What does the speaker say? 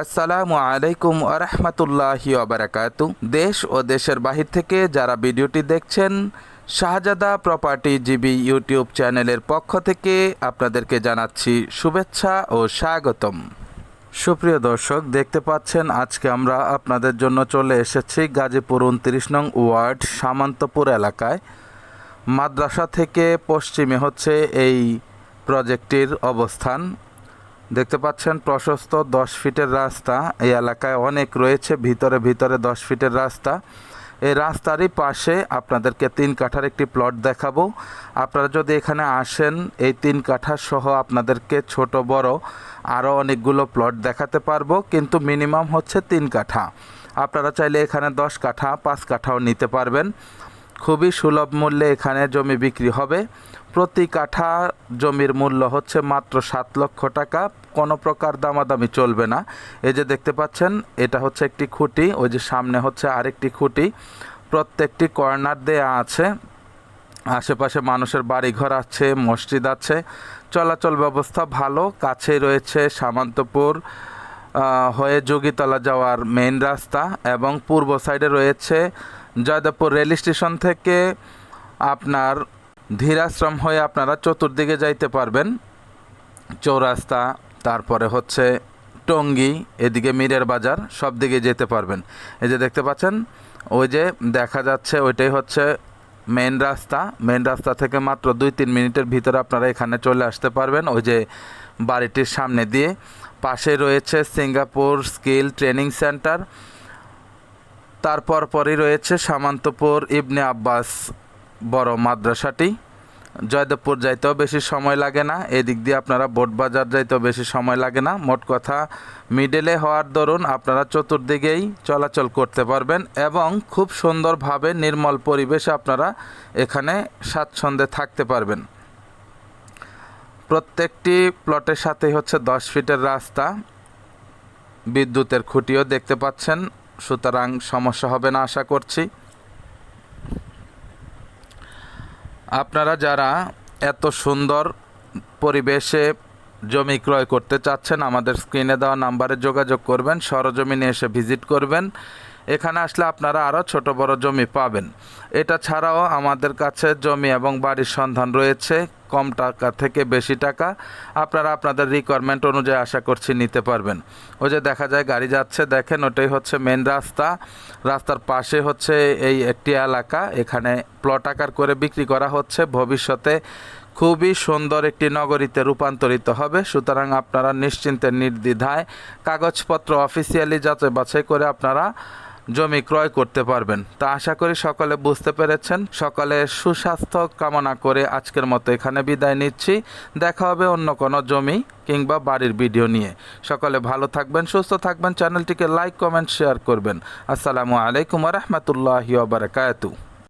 আসসালামু আলাইকুম আরহামতুল্লাহি ওবারাকাতু। দেশ ও দেশের বাহির থেকে যারা ভিডিওটি দেখছেন, শাহজাদা প্রপার্টি জিবি ইউটিউব চ্যানেলের পক্ষ থেকে আপনাদেরকে জানাচ্ছি শুভেচ্ছা ও স্বাগতম। সুপ্রিয় দর্শক, দেখতে পাচ্ছেন আজকে আমরা আপনাদের জন্য চলে এসেছি গাজীপুর 29 নং ওয়ার্ড সামন্তপুর এলাকায়। মাদ্রাসা থেকে পশ্চিমে হচ্ছে এই প্রজেক্টটির অবস্থান। দেখতে পাচ্ছেন প্রশস্ত 10 ফিটের রাস্তা এই এলাকায় অনেক রয়েছে, ভিতরে 10 ফিটের রাস্তা। এই রাস্তারই পাশে আপনাদেরকে 3 কাঠার একটি প্লট দেখাবো। আপনারা যদি এখানে আসেন, এই 3 কাঠা সহ আপনাদেরকে ছোট বড় আরও অনেকগুলো প্লট দেখাতে পারবো, কিন্তু মিনিমাম হচ্ছে 3 কাঠা। আপনারা চাইলে এখানে 10 কাঠা 5 কাঠাও নিতে পারবেন। খুবই সুলভ মূল্যে এখানে জমি বিক্রি হবে। প্রতি কাঠা জমির মূল্য হচ্ছে মাত্র 7 লক্ষ টাকা। কোনো প্রকার দামাদামি চলবে না। এই যে দেখতে পাচ্ছেন, এটা হচ্ছে একটি খুঁটি, ওই যে সামনে হচ্ছে আরেকটি খুঁটি। প্রত্যেকটি কর্নার দেয়া আছে। আশেপাশে মানুষের বাড়িঘর আছে, মসজিদ আছে, চলাচল ব্যবস্থা ভালো। কাছেই রয়েছে সামন্তপুর হয়ে যোগীতলা যাওয়ার মেইন রাস্তা, এবং পূর্ব সাইডে রয়েছে জয়দেবপুর রেল স্টেশন থেকে আপনার ধীরাশ্রম হয়ে আপনারা চতুর্দিকে যাইতে পারবেন। চৌরাস্তা, তারপরে হচ্ছে টঙ্গী, এদিকে মীরের বাজার, সব দিকে যেতে পারবেন। এই যে দেখতে পাচ্ছেন, ওই যে দেখা যাচ্ছে ওইটাই হচ্ছে মেন রাস্তা। মেন রাস্তা থেকে মাত্র 2-3 মিনিটের ভিতরে আপনারা এখানে চলে আসতে পারবেন। ওই যে বাড়িটির সামনে দিয়ে পাশে রয়েছে সিঙ্গাপুর স্কিল ট্রেনিং সেন্টার। তারপর পরই রয়েছে সামন্তপুর ইবনে আব্বাস বড় মাদ্রাসাটি। জয়দেবপুর যাইতেও বেশি সময় লাগে না, এদিক দিয়ে আপনারা বোটবাজার যাইতেও বেশি সময় লাগে না। মোট কথা মিডলে হওয়ার দরুন আপনারা চতুর্দিকেই চলাচল করতে পারবেন, এবং খুব সুন্দরভাবে নির্মল পরিবেশে আপনারা এখানে স্বাচ্ছন্দ্যে থাকতে পারবেন। প্রত্যেকটি প্লটের সাথেই হচ্ছে 10 ফিটের রাস্তা, বিদ্যুতের খুঁটিও দেখতে পাচ্ছেন, সুতরাং সমস্যা হবে না আশা করছি। আপনারা যারা এত সুন্দর পরিবেশে জমি ক্রয় করতে চাচ্ছেন, আমাদের স্ক্রিনে দেওয়া নাম্বারে যোগাযোগ করবেন, সরজমিনে এসে ভিজিট করবেন। এখানে আসলে আপনারা আরও ছোট বড় জমি পাবেন। এটা ছাড়াও আমাদের কাছে জমি এবং বাড়ির সন্ধান রয়েছে, কম টাকা থেকে বেশি টাকা। আপনারা আপনাদের রিকোয়ারমেন্ট অনুযায়ী আশা করছি নিতে পারবেন। ওই যে দেখা যায় গাড়ি যাচ্ছে, দেখেন ওটাই হচ্ছে মেন রাস্তা। রাস্তার পাশে হচ্ছে এই একটি এলাকা, এখানে প্লট আকার করে বিক্রি করা হচ্ছে। ভবিষ্যতে খুবই সুন্দর একটি নগরীতে রূপান্তরিত হবে। সুতরাং আপনারা নিশ্চিন্তে নির্দ্বিধায় কাগজপত্র অফিসিয়ালি যাচাই বাছাই করে আপনারা জমি ক্রয় করতে পারবেন। তা আশা করি সকলে বুঝতে পেরেছেন। সকলের সুস্বাস্থ্য কামনা করে আজকের মতো এখানে বিদায় নিচ্ছি। দেখা হবে অন্য কোনো জমি কিংবা বাড়ির ভিডিও নিয়ে। সকলে ভালো থাকবেন, সুস্থ থাকবেন, চ্যানেলটিকে লাইক কমেন্ট শেয়ার করবেন। আসসালামু আলাইকুম ওয়া রাহমাতুল্লাহি ওয়া বারাকাতুহু।